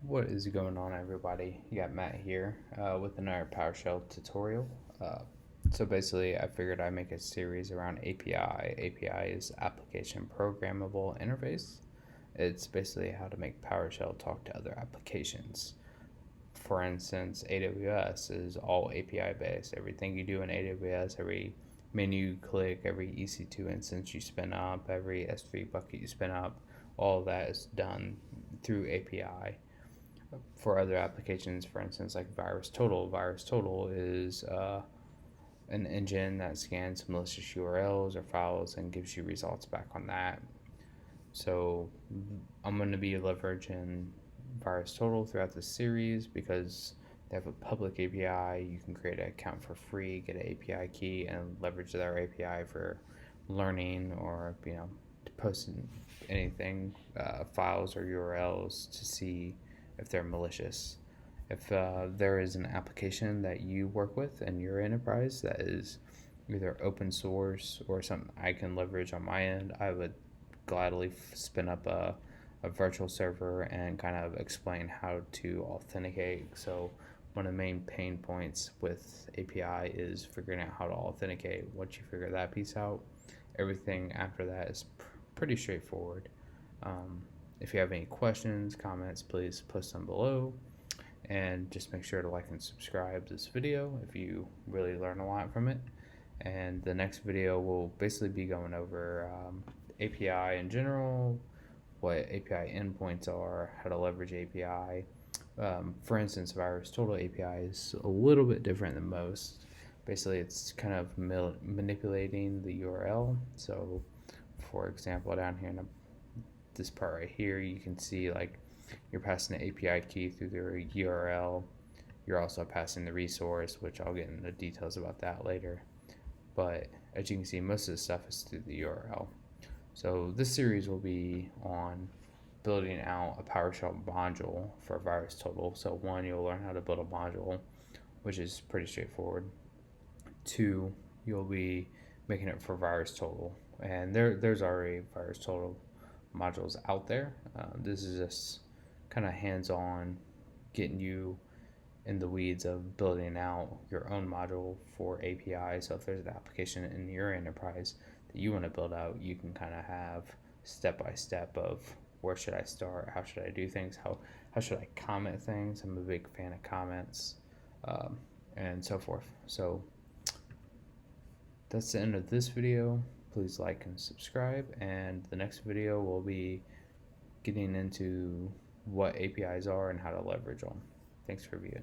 What is going on, everybody? You got Matt here with another PowerShell tutorial. Uh, so basically, I figured I'd make a series around API. API is Application Programmable Interface. It's basically how to make PowerShell talk to other applications. For instance, AWS is all API based. Everything you do in AWS, every menu you click, every EC2 instance you spin up, every S3 bucket you spin up, all of that is done through API. For other applications, for instance, like VirusTotal is an engine that scans malicious URLs or files and gives you results back on that. So I'm going to be leveraging VirusTotal throughout the series because they have a public API. You can create an account for free, get an API key, and leverage their API for learning or posting anything, files or URLs to see if they're malicious. If there is an application that you work with in your enterprise that is either open source or something I can leverage on my end, I would gladly spin up a virtual server and kind of explain how to authenticate. So one of the main pain points with API is figuring out how to authenticate. Once you figure that piece out, everything after that is pretty straightforward. If you have any questions, comments, please post them below. And just make sure to like and subscribe this video if you really learn a lot from it. And the next video will basically be going over API in general, what API endpoints are, how to leverage API. For instance, VirusTotal API is a little bit different than most. Basically, it's kind of manipulating the URL. So, for example, down here in this part right here, you can see like you're passing the API key through the URL. You're also passing the resource, which I'll get into details about that later. But as you can see, most of the stuff is through the URL. So this series will be on building out a PowerShell module for VirusTotal. So one, you'll learn how to build a module, which is pretty straightforward. Two, you'll be making it for VirusTotal, and there's already VirusTotal modules out there. This is just kind of hands-on, getting you in the weeds of building out your own module for API. So if there's an application in your enterprise that you want to build out, you can kind of have step by step of where should I start, how should I do things, how should I comment things. I'm a big fan of comments, and so forth. So that's the end of this video. Please like and subscribe, and the next video will be getting into what APIs are and how to leverage them. Thanks for viewing.